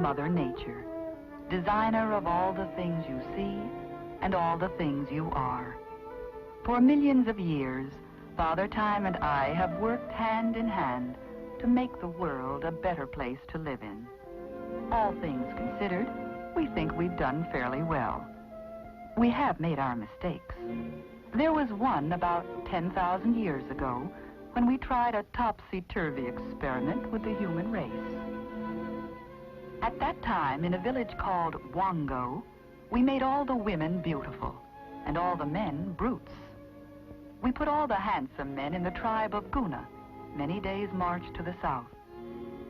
Mother Nature, designer of all the things you see and all the things you are. For millions of years, Father Time and I have worked hand in hand to make the world a better place to live in. All things considered, we think we've done fairly well. We have made our mistakes. There was one about 10,000 years ago when we tried a topsy-turvy experiment with the human race. At that time, in a village called Wongo, we made all the women beautiful and all the men brutes. We put all the handsome men in the tribe of Goona, many days' march to the south.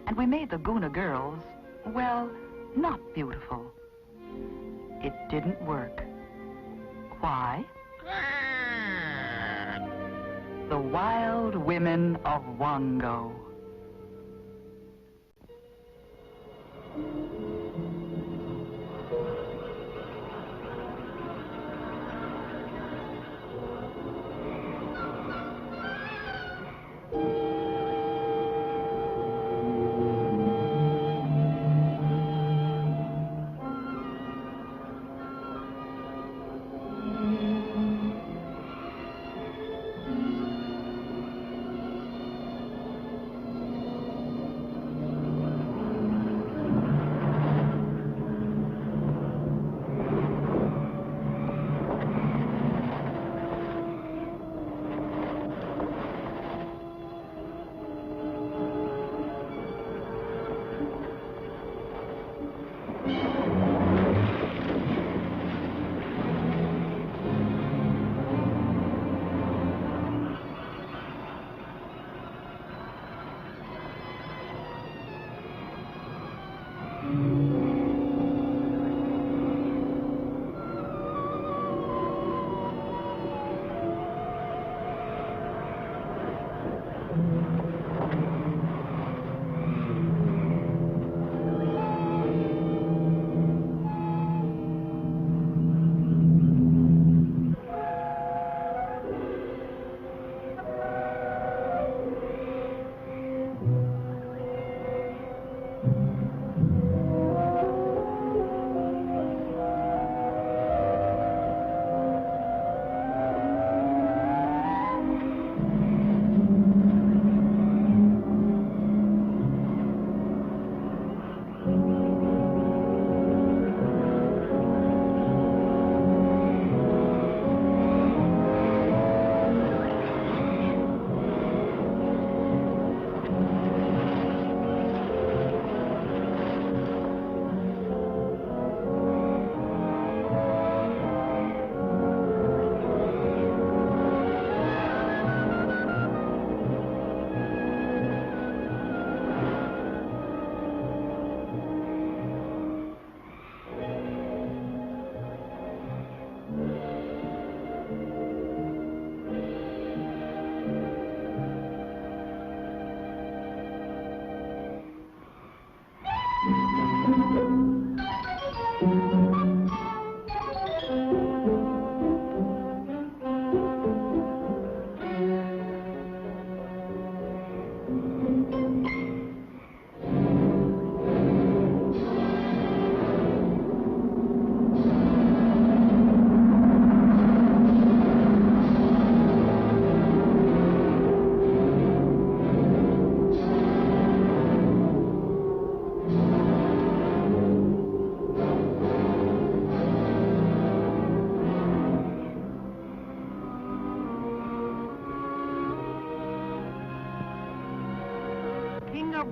And we made the Goona girls, well, not beautiful. It didn't work. Why? The wild women of Wongo.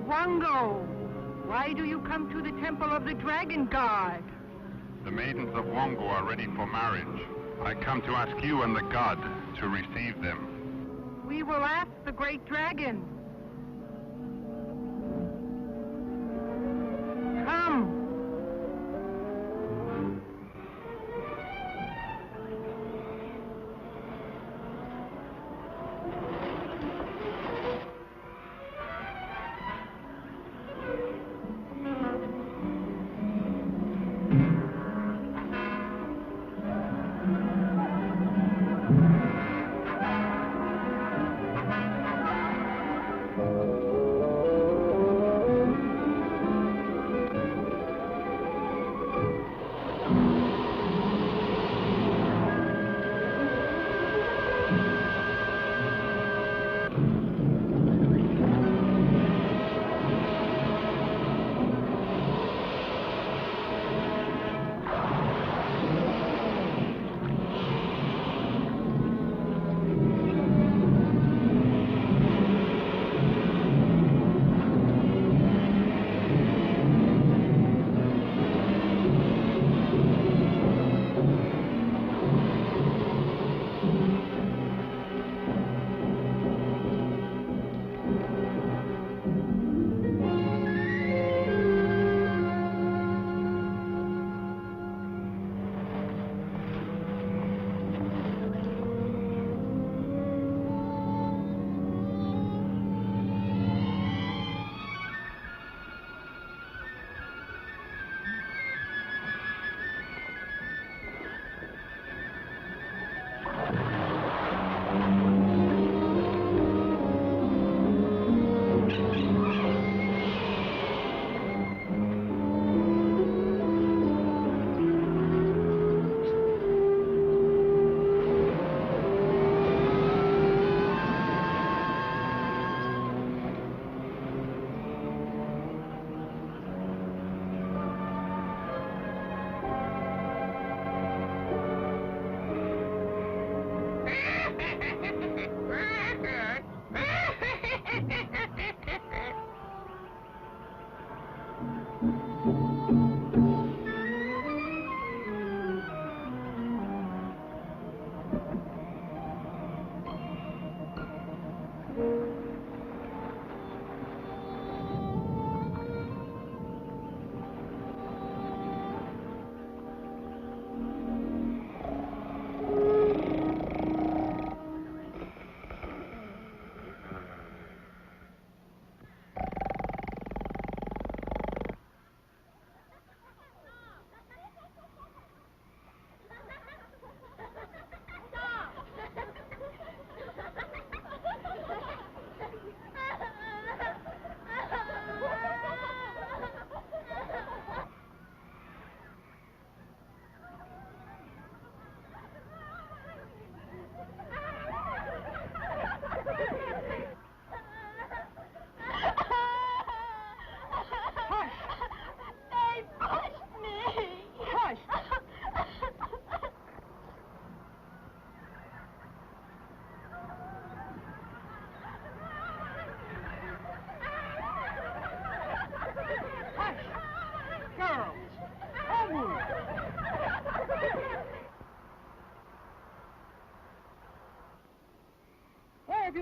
Wongo, why do you come to the temple of the dragon god? The maidens of Wongo are ready for marriage. I come to ask you and the god to receive them. We will ask the great dragon. Come.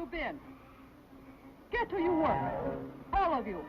you been? Get to your work. All of you.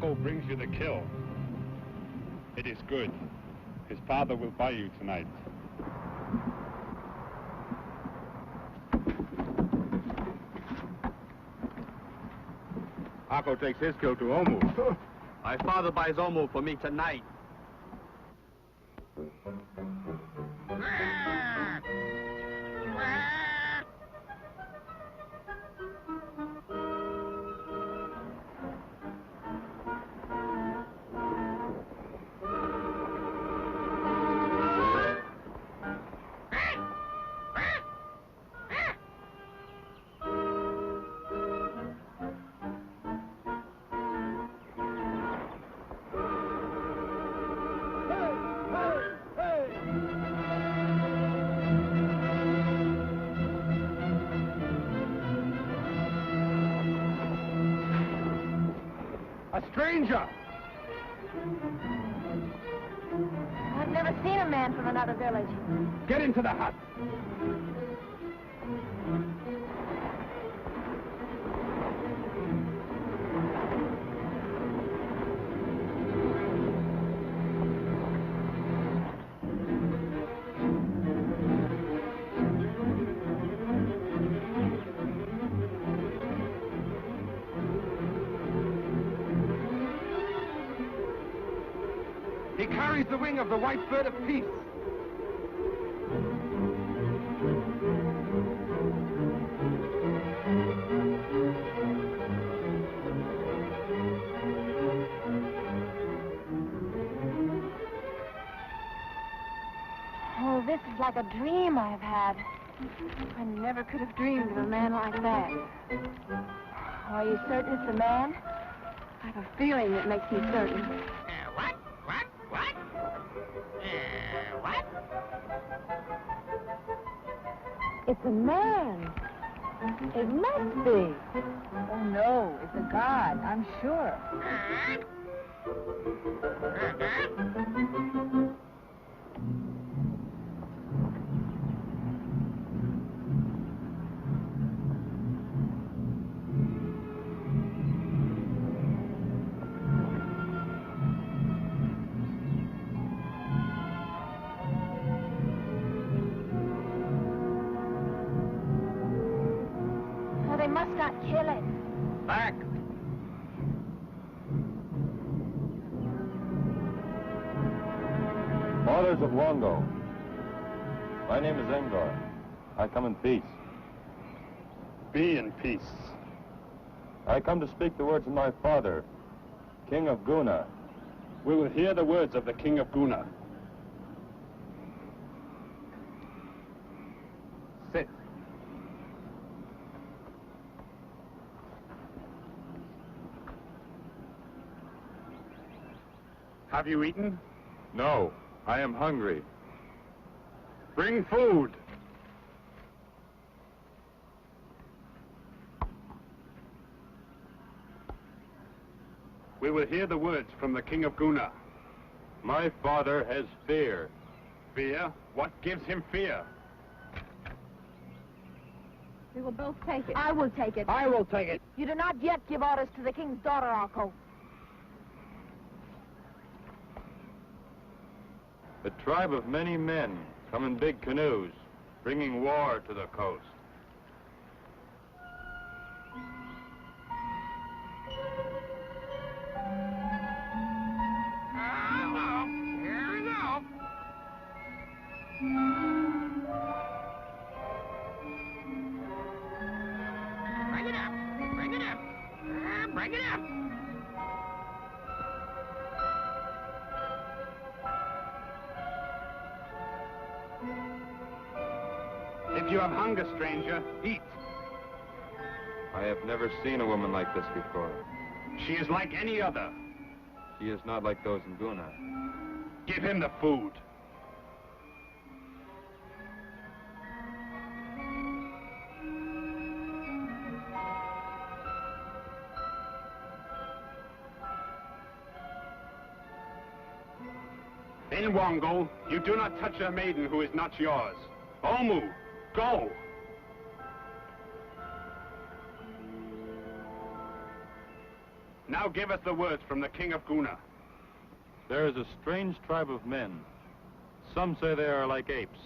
Wongo brings you the kill. It is good. His father will buy you tonight. Akko takes his kill to Omu. My father buys Omu for me tonight. A stranger! I've never seen a man from another village. Get into the hut. He carries the wing of the white bird of peace. Oh, this is like a dream I've had. I never could have dreamed of a man like that. Are you certain it's a man? I have a feeling that makes me certain. What? It's a man. It must be. Oh, no, it's a god, I'm sure. Oh, they must not kill it. Back! Orders of Wongo. My name is Engor. I come in peace. Be in peace. I come to speak the words of my father, King of Goona. We will hear the words of the King of Goona. Sit. Have you eaten? No, I am hungry. Bring food. We will hear the words from the King of Goona. My father has fear. Fear? What gives him fear? We will both take it. I will take it. I will take it. You do not yet give orders to the king's daughter, Alco. A tribe of many men come in big canoes, bringing war to the coast. If you have hunger, stranger, eat. I have never seen a woman like this before. She is like any other. She is not like those in Goona. Give him the food. In Wongo, you do not touch a maiden who is not yours. Omu, go! Now give us the words from the King of Goona. There is a strange tribe of men. Some say they are like apes.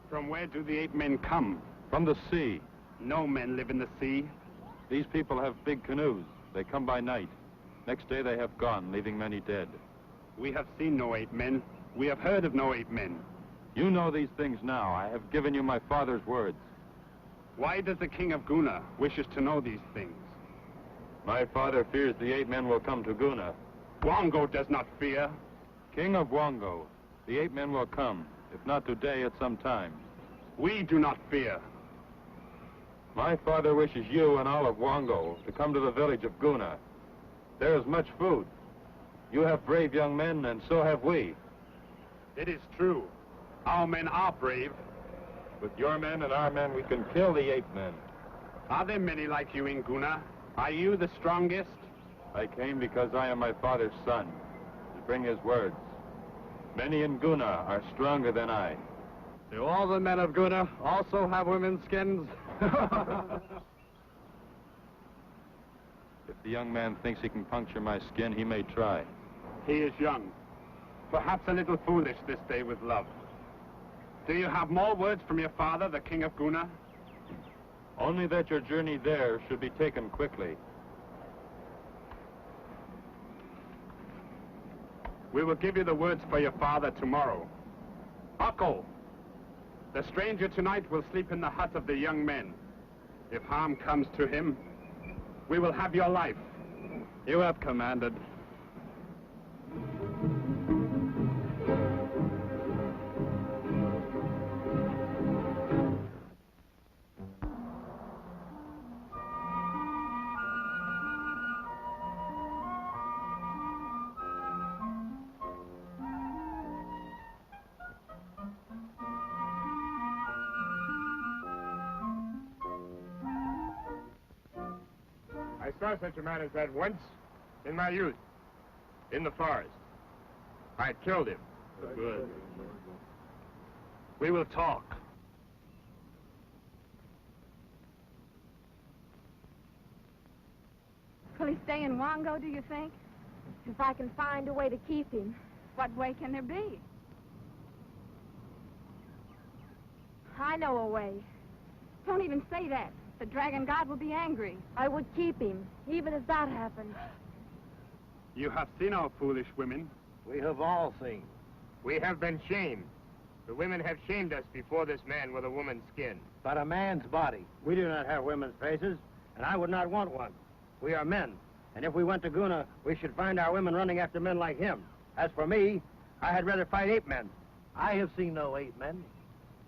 From where do the 8 men come? From the sea. No men live in the sea. These people have big canoes. They come by night. Next day they have gone, leaving many dead. We have seen no 8 men. We have heard of no 8 men. You know these things now. I have given you my father's words. Why does the King of Goona wish us to know these things? My father fears the 8 men will come to Goona. Wongo does not fear. King of Wongo, the 8 men will come. If not today, at some time. We do not fear. My father wishes you and all of Wongo to come to the village of Goona. There is much food. You have brave young men, and so have we. It is true. Our men are brave. With your men and our men, we can kill the 8 men. Are there many like you in Goona? Are you the strongest? I came because I am my father's son, to bring his words. Many in Goona are stronger than I. Do all the men of Goona also have women's skins? If the young man thinks he can puncture my skin, he may try. He is young. Perhaps a little foolish this day with love. Do you have more words from your father, the King of Goona? Only that your journey there should be taken quickly. We will give you the words for your father tomorrow. Buckle! The stranger tonight will sleep in the hut of the young men. If harm comes to him, we will have your life. You have commanded. I saw such a man as that once, in my youth, in the forest. I killed him. Good. We will talk. Will he stay in Wongo, do you think? If I can find a way to keep him. What way can there be? I know a way. Don't even say that. The dragon god will be angry. I would keep him, even if that happened. You have seen our foolish women. We have all seen. We have been shamed. The women have shamed us before this man with a woman's skin. But a man's body. We do not have women's faces, and I would not want one. We are men, and if we went to Goona, we should find our women running after men like him. As for me, I had rather fight 8 men. I have seen no 8 men.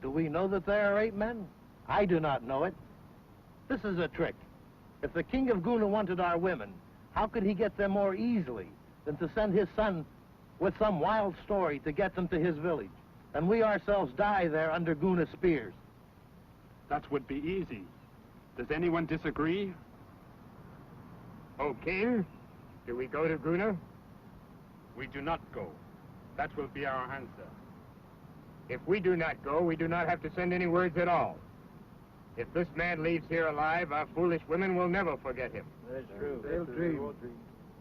Do we know that there are 8 men? I do not know it. This is a trick. If the King of Goona wanted our women, how could he get them more easily than to send his son with some wild story to get them to his village, and we ourselves die there under Goona spears? That would be easy. Does anyone disagree? O King, Do we go to Goona? We do not go. That will be our answer. If we do not go, we do not have to send any words at all. If this man leaves here alive, our foolish women will never forget him. That's true. They'll dream.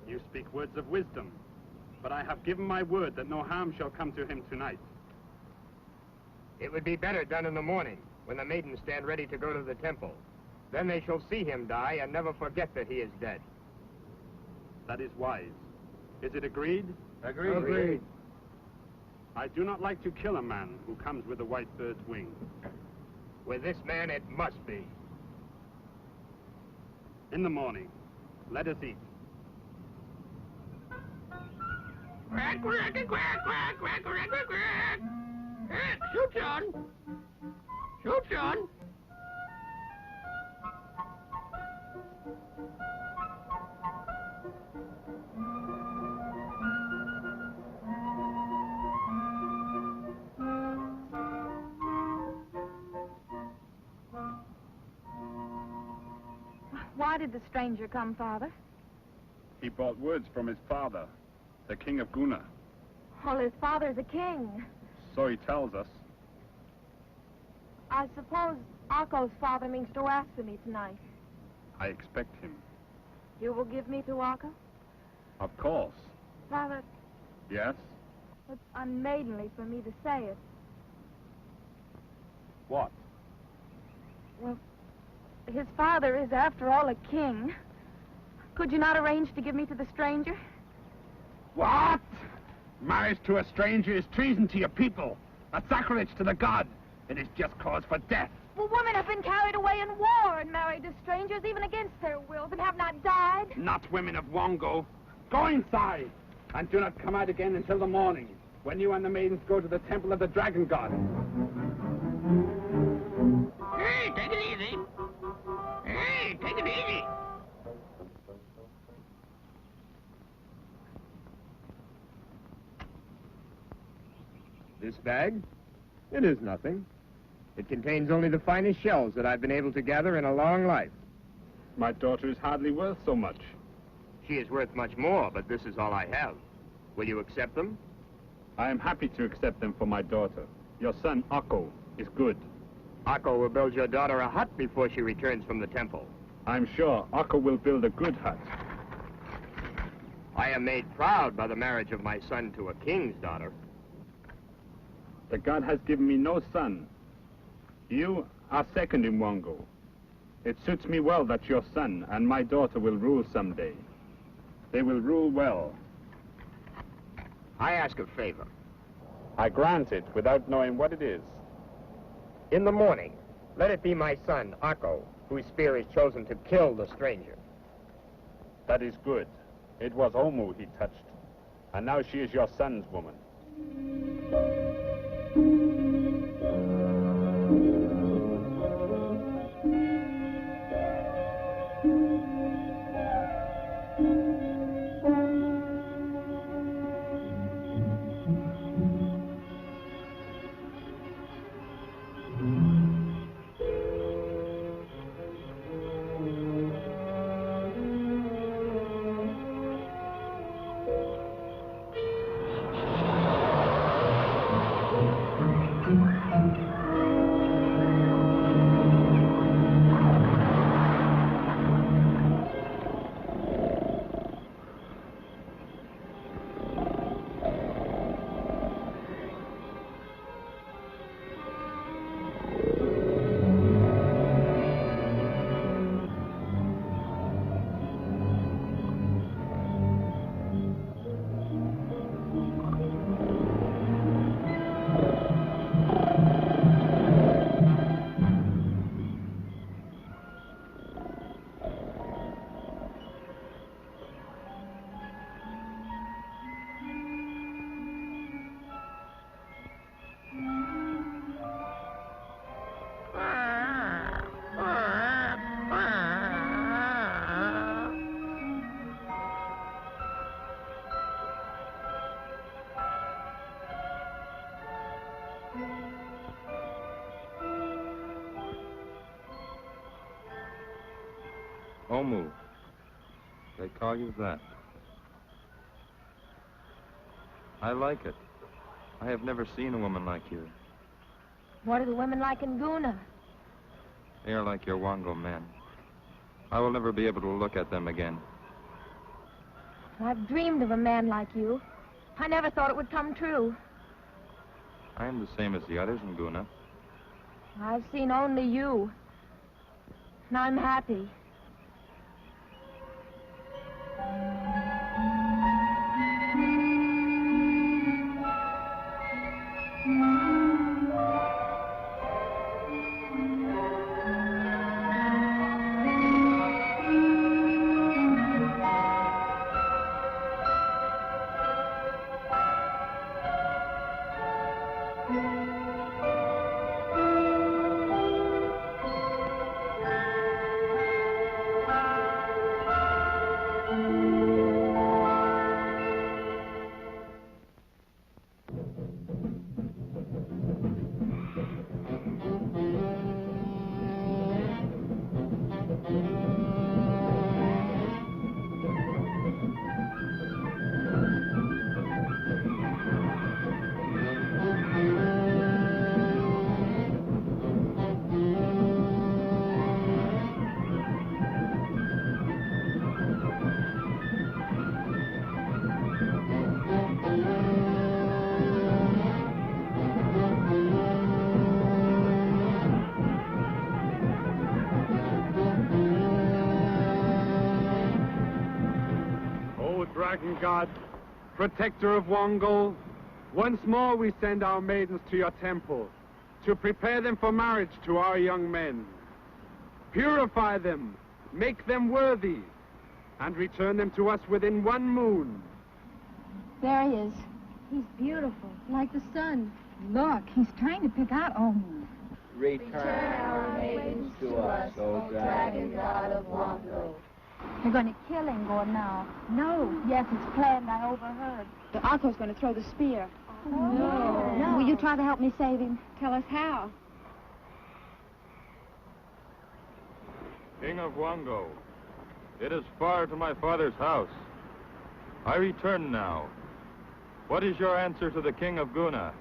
You speak words of wisdom, but I have given my word that no harm shall come to him tonight. It would be better done in the morning, when the maidens stand ready to go to the temple. Then they shall see him die and never forget that he is dead. That is wise. Is it agreed? Agreed. I do not like to kill a man who comes with a white bird's wing. With this man, it must be. In the morning, let us eat. Quack, quack, quack, quack, quack, quack, quack, quack. Shoot, son. Shoot, son. Why did the stranger come, Father? He brought words from his father, the king of Goona. Well, his father's a king. So he tells us. I suppose Akko's father means to ask for me tonight. I expect him. You will give me to Akko? Of course. Father, Yes? it's unmaidenly for me to say it. What? Well, his father is, after all, a king. Could you not arrange to give me to the stranger? What? Marriage to a stranger is treason to your people, a sacrilege to the god. It is just cause for death. Well, women have been carried away in war and married to strangers, even against their wills, and have not died. Not women of Wongo. Go inside, and do not come out again until the morning, when you and the maidens go to the temple of the dragon god. Hey, take it easy. Hey, take it easy. This bag? It is nothing. It contains only the finest shells that I've been able to gather in a long life. My daughter is hardly worth so much. She is worth much more, but this is all I have. Will you accept them? I am happy to accept them for my daughter. Your son, Akko, is good. Akko will build your daughter a hut before she returns from the temple. I'm sure Akko will build a good hut. I am made proud by the marriage of my son to a king's daughter. The god has given me no son. You are second in Wongo. It suits me well that your son and my daughter will rule someday. They will rule well. I ask a favor. I grant it without knowing what it is. In the morning, let it be my son, Akko, whose spear is chosen to kill the stranger. That is good. It was Omu he touched. And now she is your son's woman. Omu. They call you that. I like it. I have never seen a woman like you. What are the women like in Goona? They are like your Wongo men. I will never be able to look at them again. I've dreamed of a man like you. I never thought it would come true. I am the same as the others in Goona. I've seen only you. And I'm happy. Dragon God, protector of Wongo, once more we send our maidens to your temple to prepare them for marriage to our young men. Purify them, make them worthy, and return them to us within 1 moon. There he is. He's beautiful, like the sun. Look, he's trying to pick out Omu. Return our maidens to us, O dragon god of Wongo. They're going to kill Ngor now. No. Yes, it's planned. I overheard. The Akko's going to throw the spear. No. Will you try to help me save him? Tell us how. King of Wongo, it is far to my father's house. I return now. What is your answer to the King of Goona?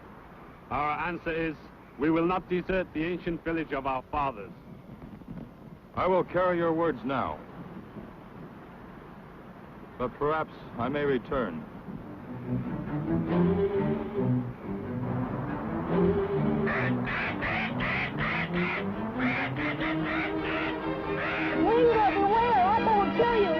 Our answer is, we will not desert the ancient village of our fathers. I will carry your words now. But perhaps I may return. Wait everywhere! Akko will kill you!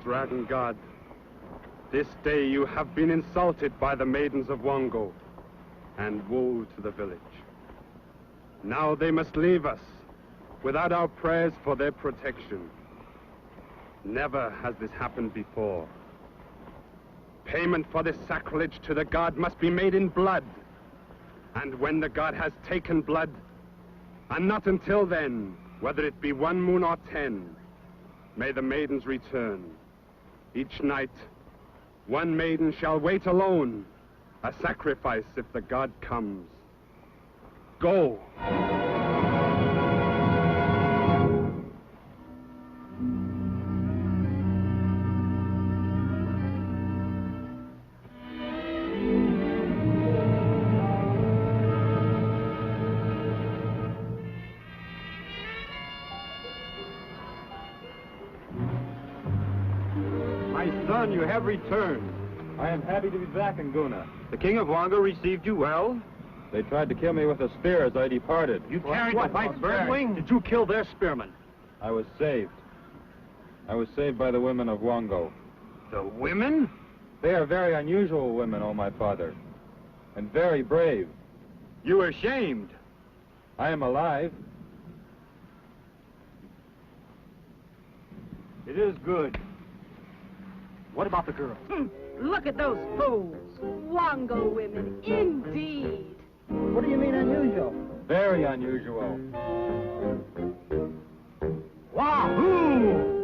Dragon God, this day you have been insulted by the maidens of Wongo, and woe to the village. Now they must leave us, without our prayers for their protection. Never has this happened before. Payment for this sacrilege to the god must be made in blood. And when the god has taken blood, and not until then, whether it be 1 moon or 10, may the maidens return. Each night, 1 maiden shall wait alone, a sacrifice if the god comes. Go! My son, you have returned. I am happy to be back in Goona. The king of Wongo received you well? They tried to kill me with a spear as I departed. You carried the white birdwing? Did you kill their spearmen? I was saved. I was saved by the women of Wongo. The women? They are very unusual women, oh my father, and very brave. You were shamed. I am alive. It is good. What about the girl? Look at those fools. Wongo women, indeed. What do you mean unusual? Very unusual. Wahoo!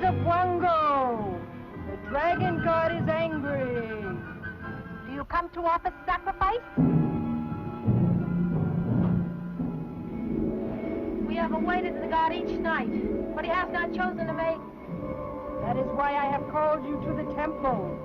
Of Wongo, the dragon god is angry. Do you come to offer sacrifice? We have awaited the god each night, but he has not chosen to make. That is why I have called you to the temple.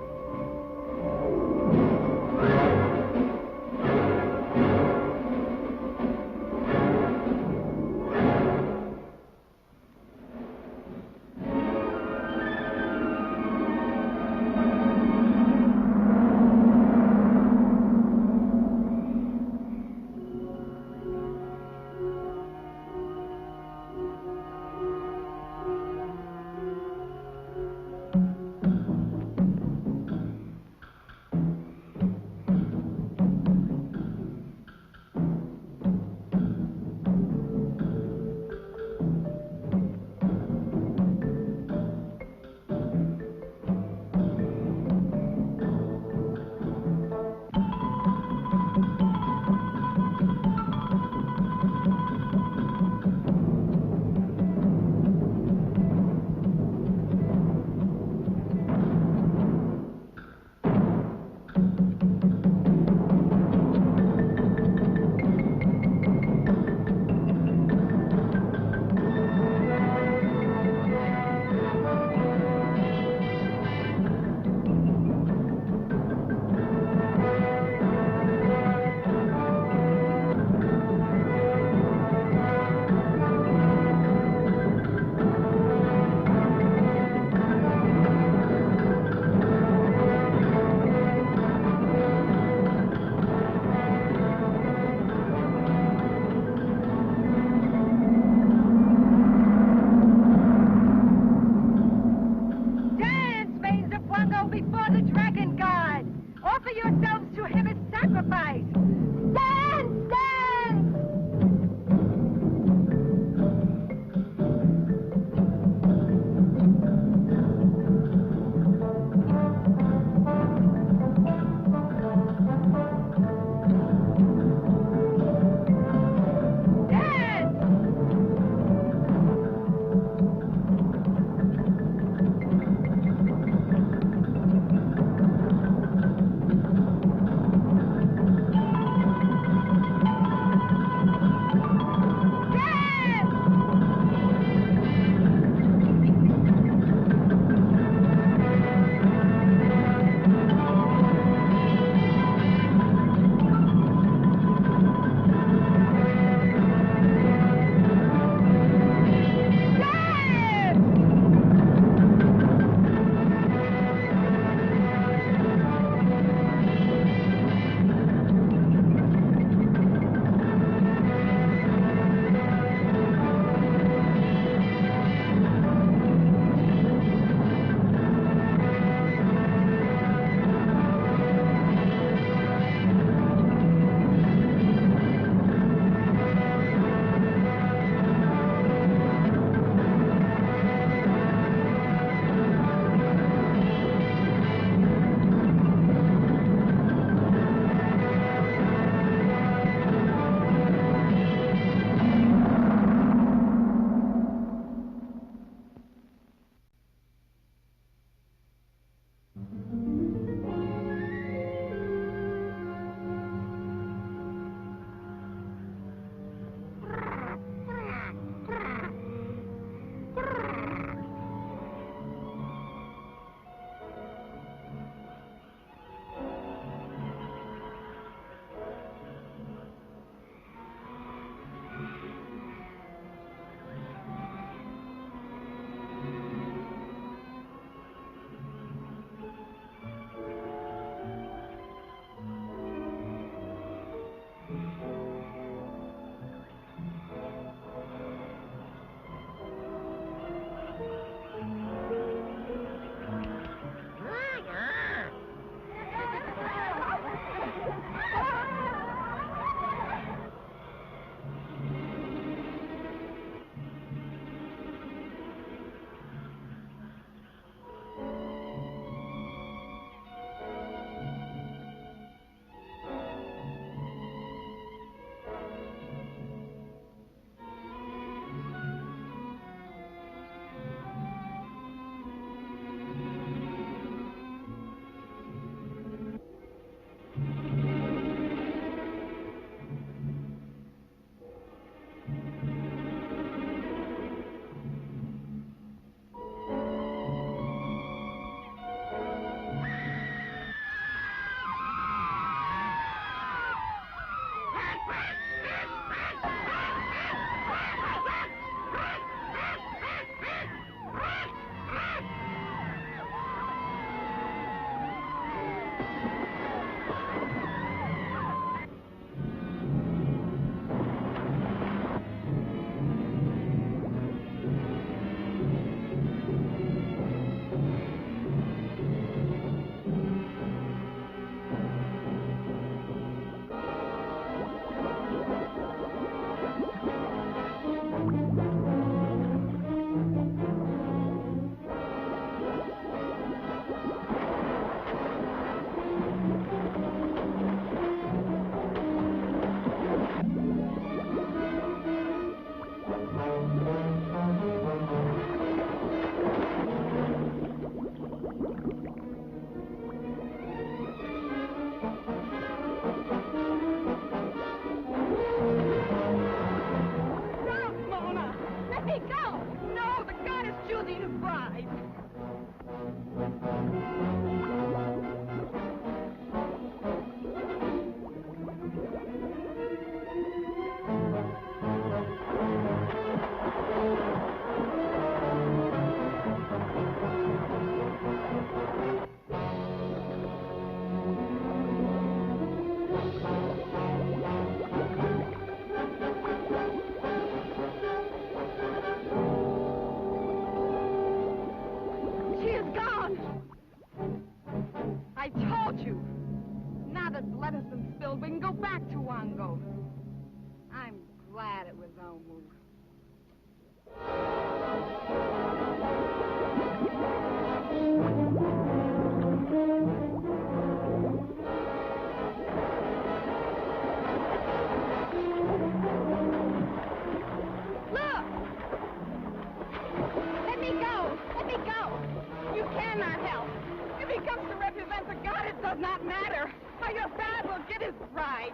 Are you afraid we'll get his bride?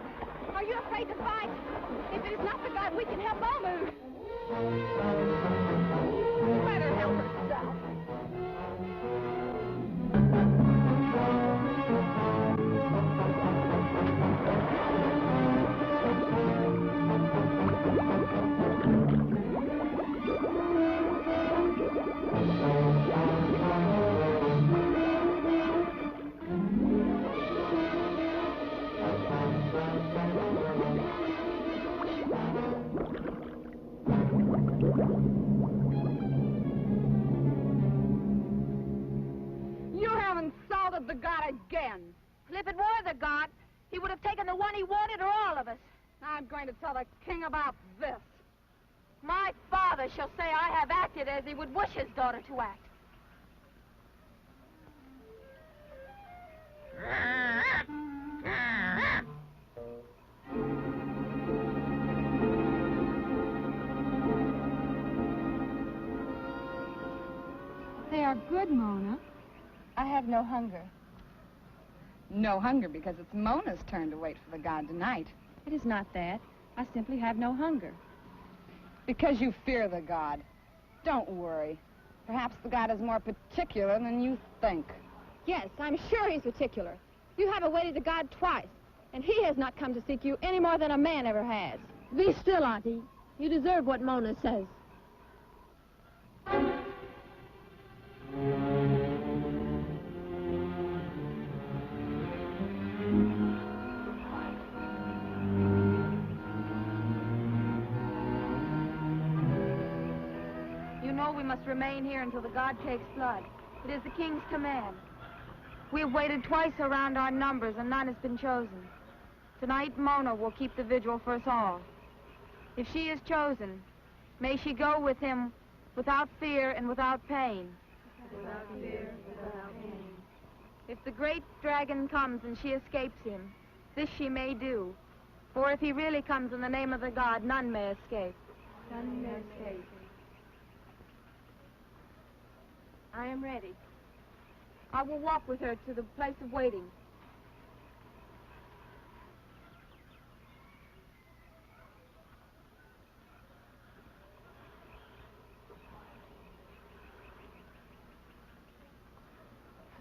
Are you afraid to fight? If it is not the God, we can help Omu. Let her help herself. The God again. If it were the God, he would have taken the one he wanted or all of us. I'm going to tell the king about this. My father shall say I have acted as he would wish his daughter to act. They are good, Mona. I have no hunger. No hunger because it's Mona's turn to wait for the God tonight. It is not that. I simply have no hunger. Because you fear the God. Don't worry. Perhaps the God is more particular than you think. Yes, I'm sure he's particular. You have awaited the God twice, and he has not come to seek you any more than a man ever has. Be still, Auntie. You deserve what Mona says. We must remain here until the God takes blood. It is the king's command. We have waited twice around our numbers, and none has been chosen. Tonight, Mona will keep the vigil for us all. If she is chosen, may she go with him without fear and without pain. Without fear, without pain. If the great dragon comes and she escapes him, this she may do. For if he really comes in the name of the God, none may escape. None may escape. I am ready. I will walk with her to the place of waiting.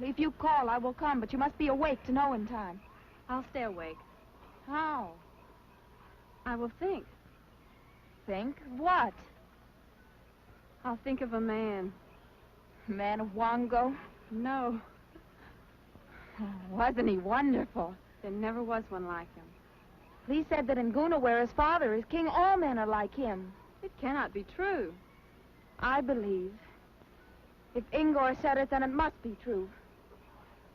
If you call, I will come, but you must be awake to know in time. I'll stay awake. How? I will think. Think? What? I'll think of a man. Man of Wongo? No. Wasn't he wonderful? There never was one like him. He said that in Goona, where his father is king, all men are like him. It cannot be true. I believe. If Ingor said it, then it must be true.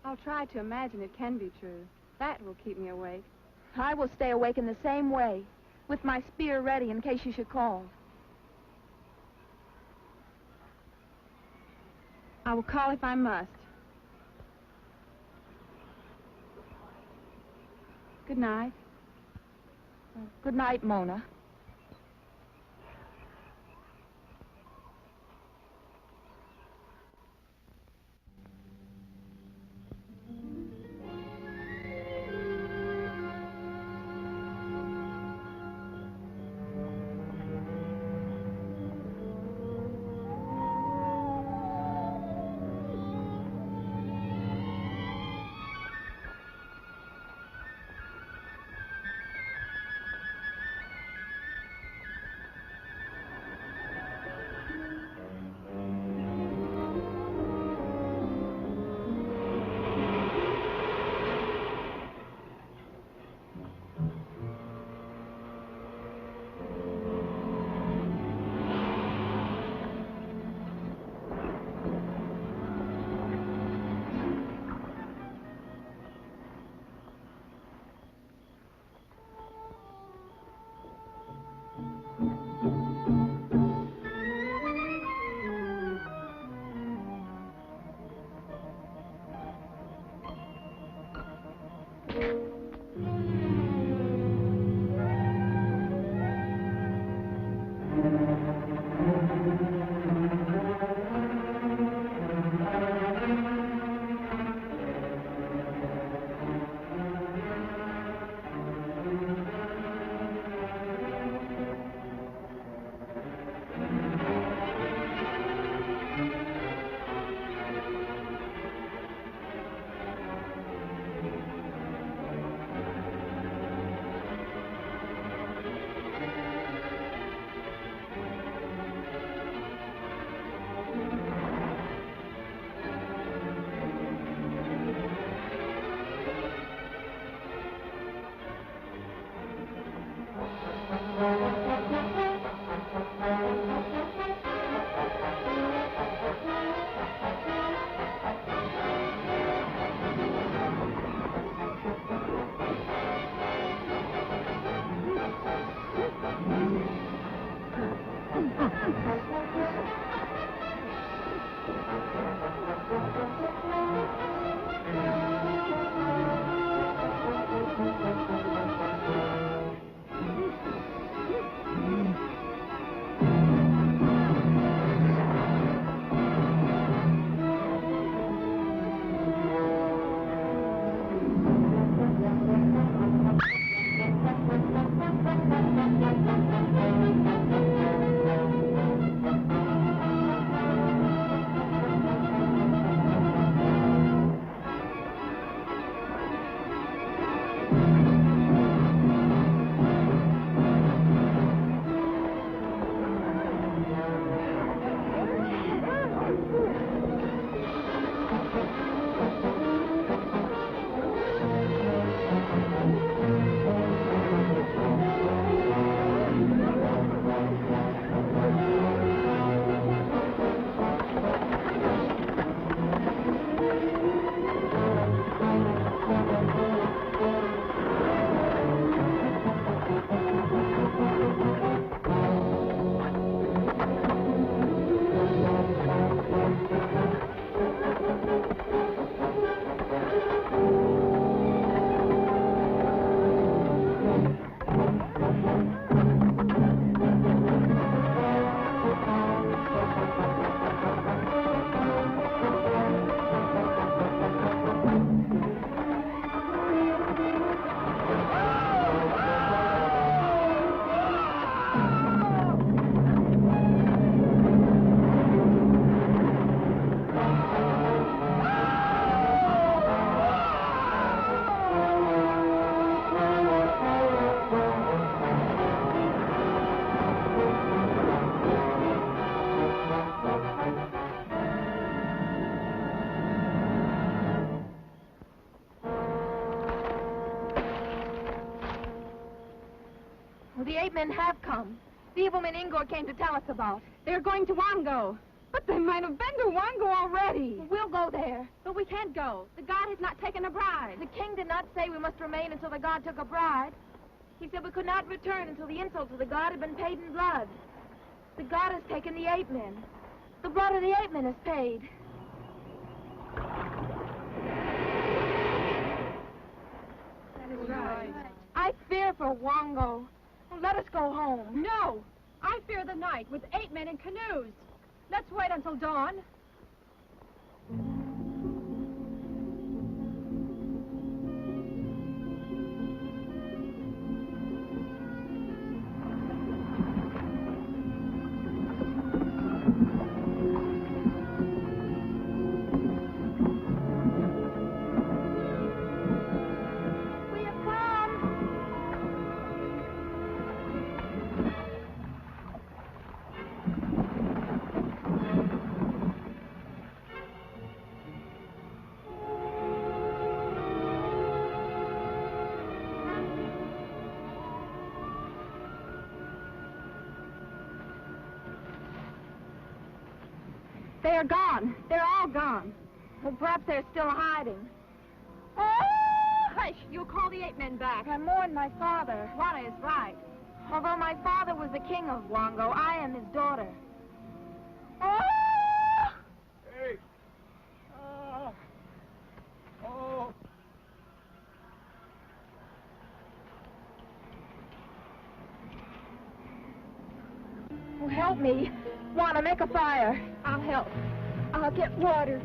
I'll try to imagine it can be true. That will keep me awake. I will stay awake in the same way, with my spear ready in case you should call. I will call if I must. Good night. Good night, Mona. Well, the 8 men have come. The evil men Ingor came to tell us about. They're going to Wongo. But they might have been to Wongo already. We'll go there. But we can't go. The god has not taken a bride. The king did not say we must remain until the god took a bride. He said we could not return until the insult to the god had been paid in blood. The god has taken the 8 men. The blood of the 8 men is paid. That is right. I fear for Wongo. Let us go home. No! I fear the night with 8 men in canoes. Let's wait until dawn. They are gone. They're all gone. Well, perhaps they're still hiding. Oh, hush! You'll call the 8 men back. I mourn my father. Juana is right. Although my father was the king of Wongo, I am his daughter. Oh! Hey! Oh! Oh, help me. Juana, make a fire. I'll help. I'll get water.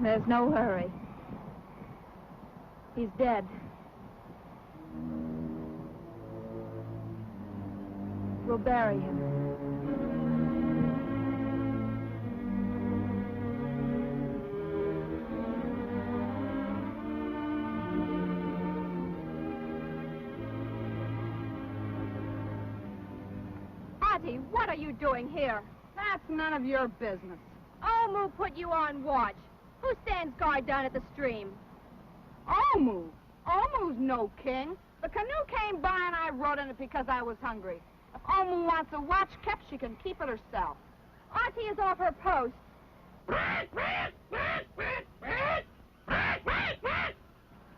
There's no hurry. He's dead. We'll bury him. Auntie, what are you doing here? That's none of your business. Omu put you on watch. Who stands guard down at the stream? Omu? Omu's no king. The canoe came by and I rode in it because I was hungry. If Omu wants a watch kept, she can keep it herself. Auntie is off her post.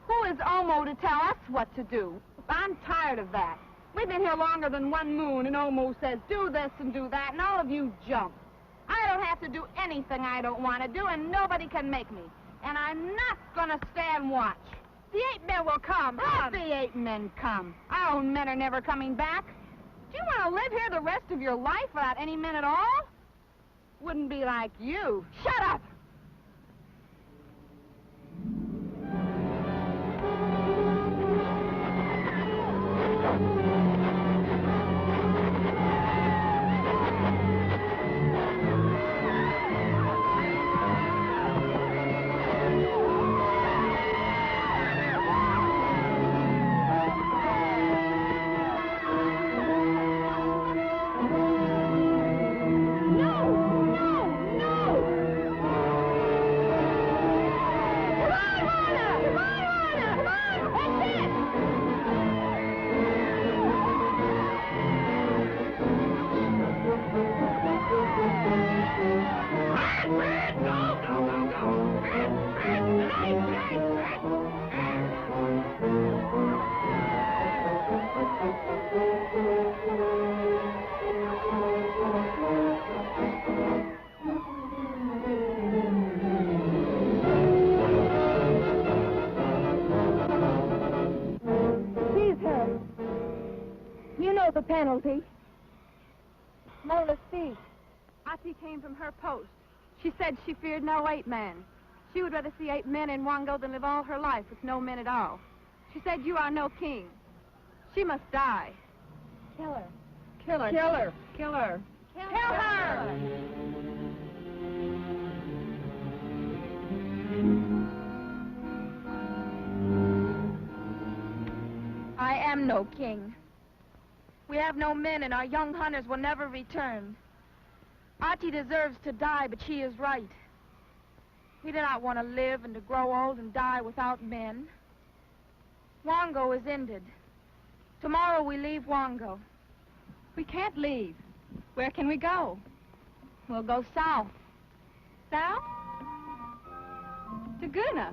Who is Omu to tell us what to do? I'm tired of that. We've been here longer than 1 moon, and Omu says, do this and do that, and all of you jump. I don't have to do anything I don't want to do, and nobody can make me. And I'm not going to stand watch. The 8 men will come. Let the 8 men come. Our own men are never coming back. Do you want to live here the rest of your life without any men at all? Wouldn't be like you. Shut up! The penalty. Mola see. Auntie came from her post. She said she feared no 8 men. She would rather see 8 men in Wongo than live all her life with no men at all. She said you are no king. She must die. Kill her. Kill her. Kill her. Kill her. Kill her. I am no king. We have no men, and our young hunters will never return. Auntie deserves to die, but she is right. We do not want to live and to grow old and die without men. Wongo is ended. Tomorrow we leave Wongo. We can't leave. Where can we go? We'll go south. South? To Goona.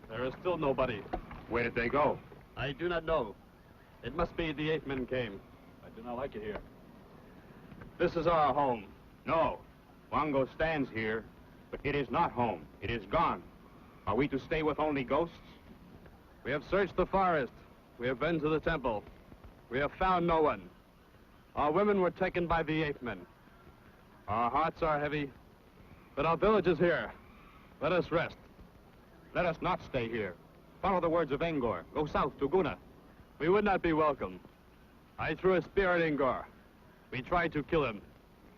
There is still nobody. Where did they go? I do not know. It must be the ape men came. I do not like it here. This is our home. No. Wongo stands here, but it is not home. It is gone. Are we to stay with only ghosts? We have searched the forest. We have been to the temple. We have found no one. Our women were taken by the ape men. Our hearts are heavy, but our village is here. Let us rest. Let us not stay here. Follow the words of Angor. Go south to Goona. We would not be welcome. I threw a spear at Angor. We tried to kill him.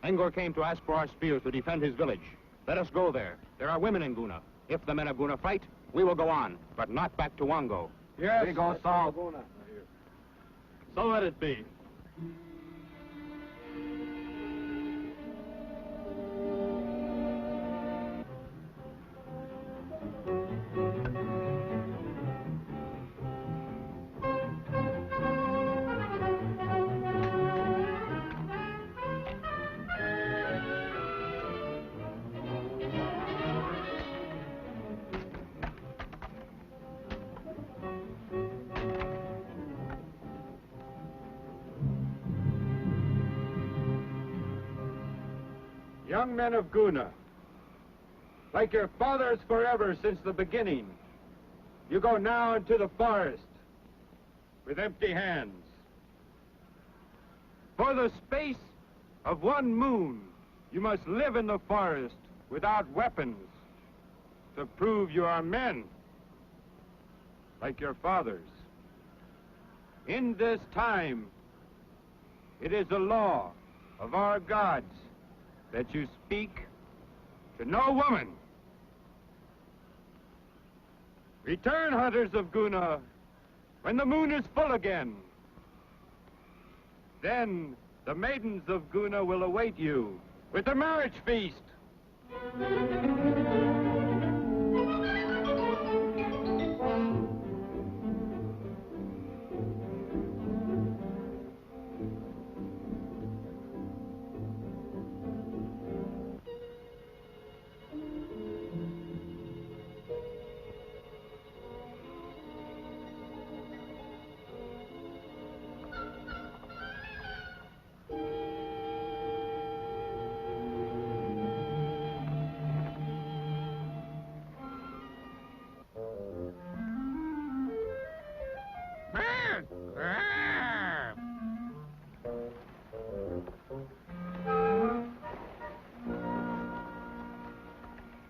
Angor came to ask for our spears to defend his village. Let us go there. There are women in Goona. If the men of Goona fight, we will go on, but not back to Wongo. Yes. We go south. So let it be. Young men of Goona, like your fathers forever since the beginning, you go now into the forest with empty hands. For the space of 1 moon, you must live in the forest without weapons to prove you are men, like your fathers. In this time, it is the law of our gods that you speak to no woman. Return, hunters of Goona, when the moon is full again. Then the maidens of Goona will await you with a marriage feast.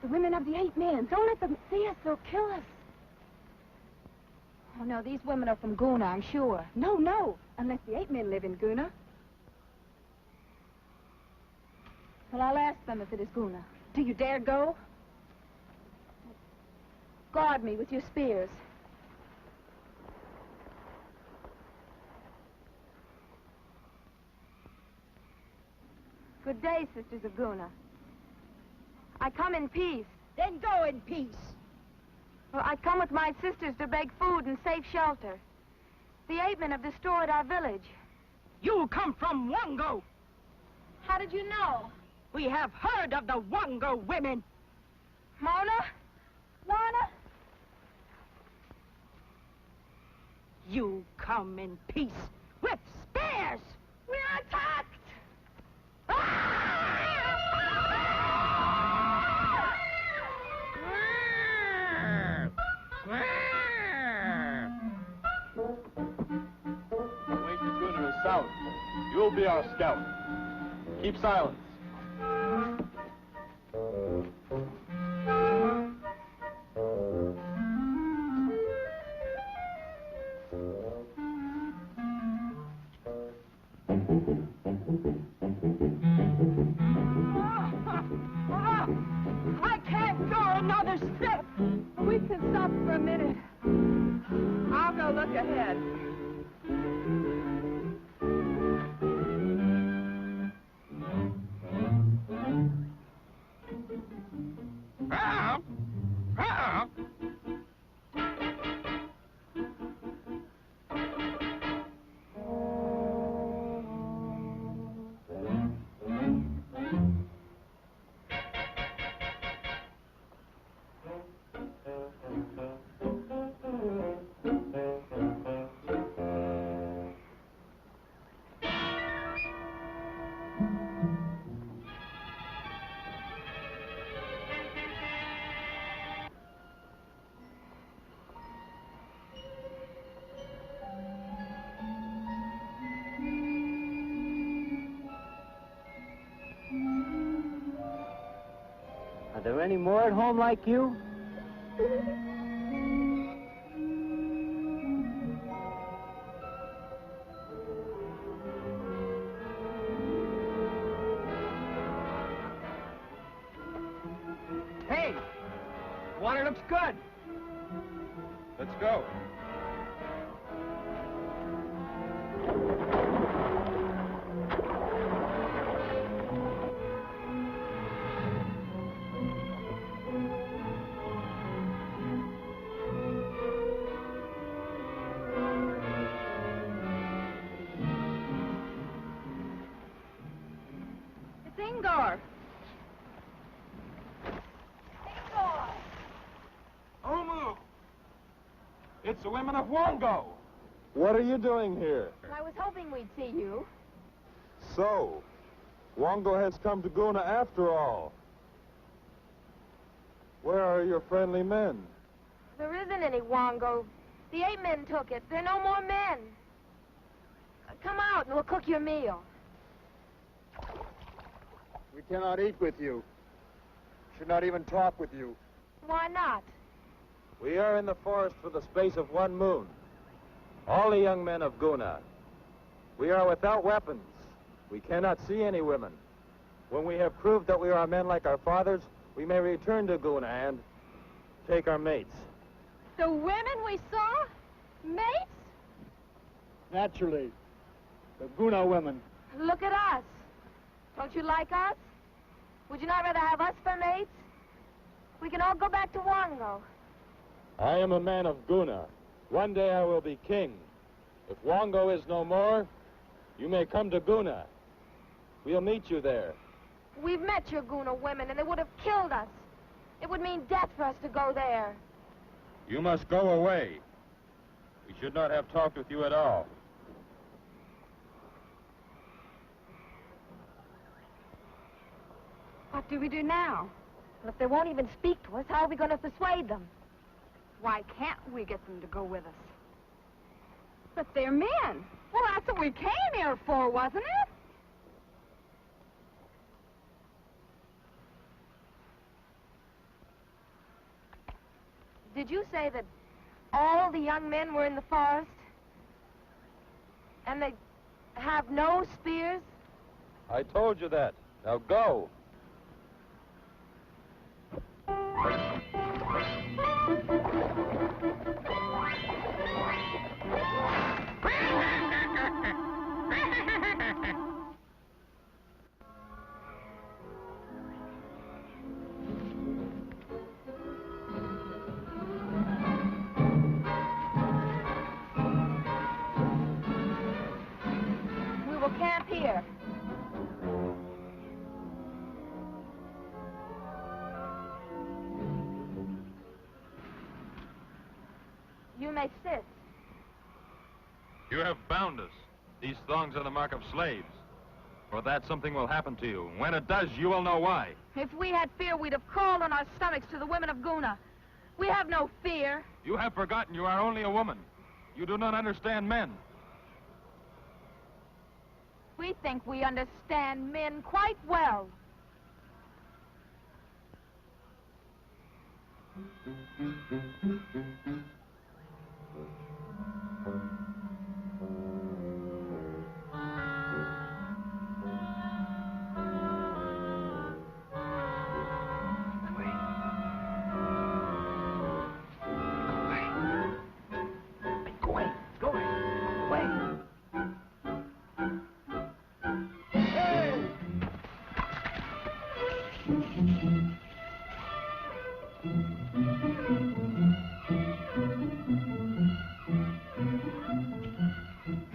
The women of the 8 men. Don't let them see us. They'll kill us. Oh, no, these women are from Goona, I'm sure. No, no. Unless the 8 men live in Goona. Well, I'll ask them if it is Goona. Do you dare go? Guard me with your spears. Good day, sisters of Goona. I come in peace. Then go in peace. Well, I come with my sisters to beg food and safe shelter. The 8 men have destroyed our village. You come from Wongo. How did you know? We have heard of the Wongo women. Mona? Lana? You come in peace with spears. We're attacked! south. You'll be our scout. Keep silence. I can't go another step. We can stop for a minute. I'll go look ahead. Help! Help! Are there any more at home like you? Hey! Water looks good. Let's go. It's Ingor. Omu! It's the women of Wongo. What are you doing here? I was hoping we'd see you. So, Wongo has come to Goona after all. Where are your friendly men? There isn't any Wongo. The 8 men took it. There are no more men. Come out and we'll cook your meal. We cannot eat with you. Should not even talk with you. Why not? We are in the forest for the space of 1 moon. All the young men of Goona. We are without weapons. We cannot see any women. When we have proved that we are men like our fathers, we may return to Goona and take our mates. The women we saw? Mates? Naturally. The Goona women. Look at us. Don't you like us? Would you not rather have us for mates? We can all go back to Wongo. I am a man of Goona. One day I will be king. If Wongo is no more, you may come to Goona. We'll meet you there. We've met your Goona women, and they would have killed us. It would mean death for us to go there. You must go away. We should not have talked with you at all. What do we do now? Well, if they won't even speak to us, how are we going to persuade them? Why can't we get them to go with us? But they're men. Well, that's what we came here for, wasn't it? Did you say that all the young men were in the forest? And they have no spears? I told you that. Now go. We will camp here. You may sit. You have bound us. These thongs are the mark of slaves. For that, something will happen to you. When it does, you will know why. If we had fear, we'd have crawled on our stomachs to the women of Goona. We have no fear. You have forgotten you are only a woman. You do not understand men. We think we understand men quite well.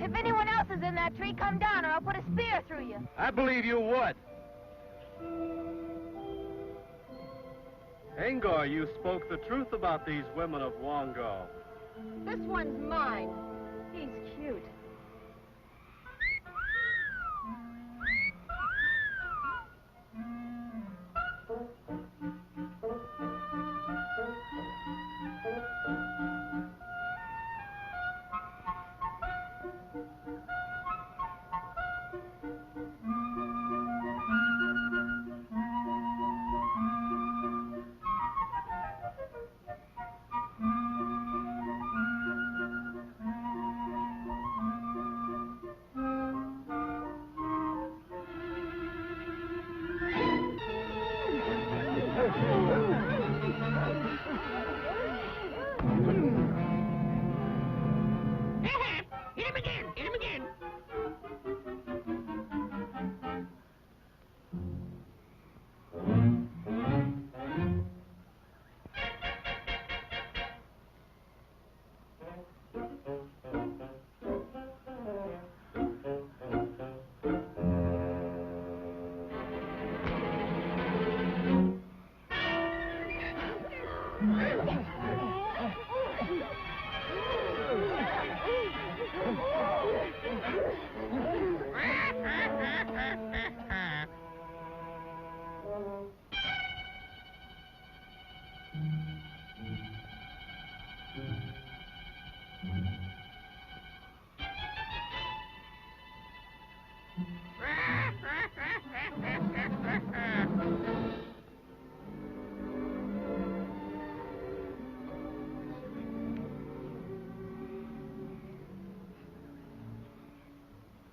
If anyone else is in that tree, come down or I'll put a spear through you. I believe you would. Angor, you spoke the truth about these women of Wongo. This one's mine. He's cute. Hit him again! Hit him again!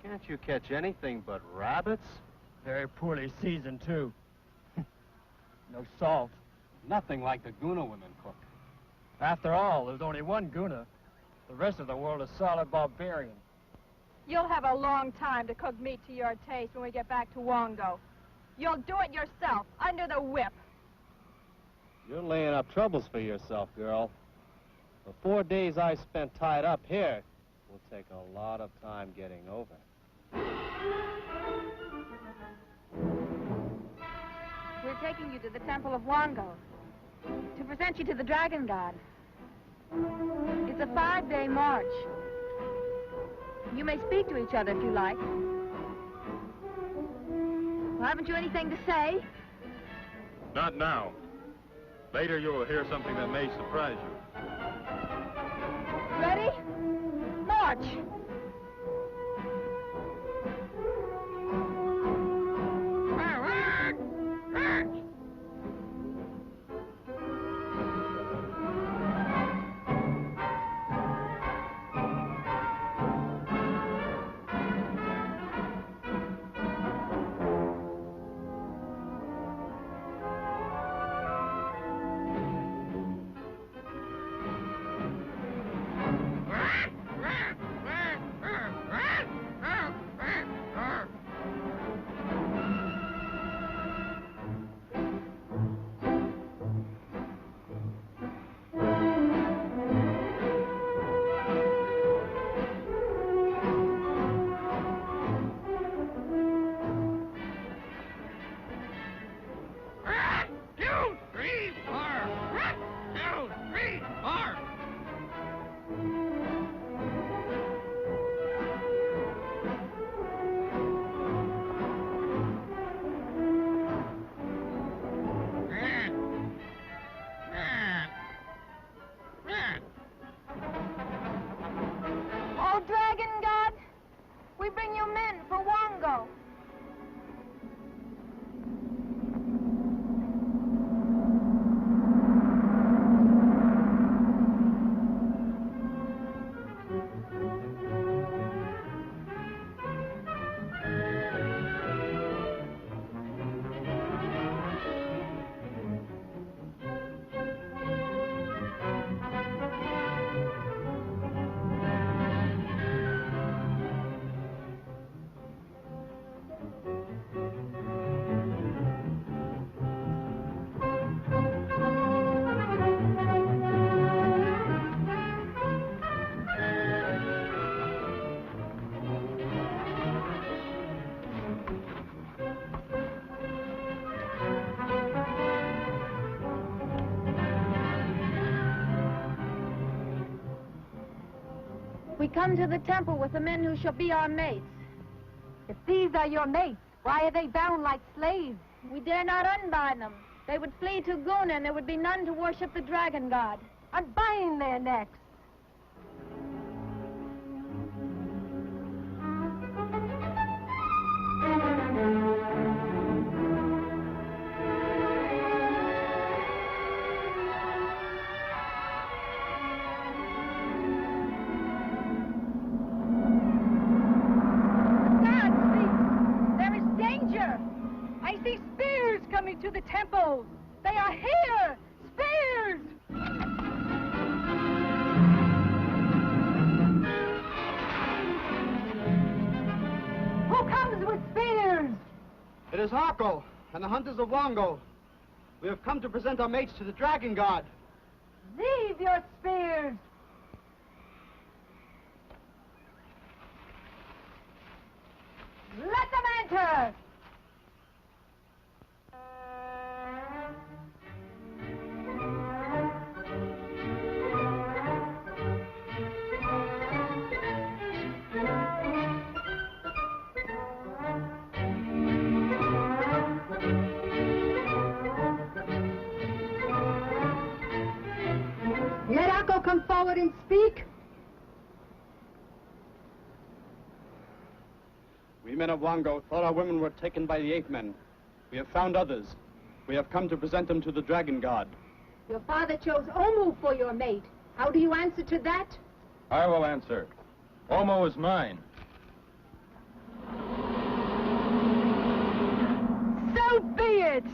Can't you catch anything but rabbits? Very poorly seasoned, too. No salt. Nothing like the Goona women cook. After all, there's only one Goona. The rest of the world is solid barbarian. You'll have a long time to cook meat to your taste when we get back to Wongo. You'll do it yourself, under the whip. You're laying up troubles for yourself, girl. The 4 days I spent tied up here will take a lot of time getting over. We're taking you to the temple of Wongo to present you to the dragon god. It's a 5-day march. You may speak to each other if you like. Well, haven't you anything to say? Not now. Later you will hear something that may surprise you. Ready? March! We bring you men for Wongo. We come to the temple with the men who shall be our mates. If these are your mates, why are they bound like slaves? We dare not unbind them. They would flee to Goona, and there would be none to worship the dragon god. Unbind their necks. To the temple. They are here! Spears! Who comes with spears? It is Harko and the hunters of Wongo. We have come to present our mates to the dragon god. Leave your spears. Let them enter. Let Akko come forward and speak. We men of Wongo thought our women were taken by the ape men. We have found others. We have come to present them to the dragon god. Your father chose Omu for your mate. How do you answer to that? I will answer. Omo is mine. So be it!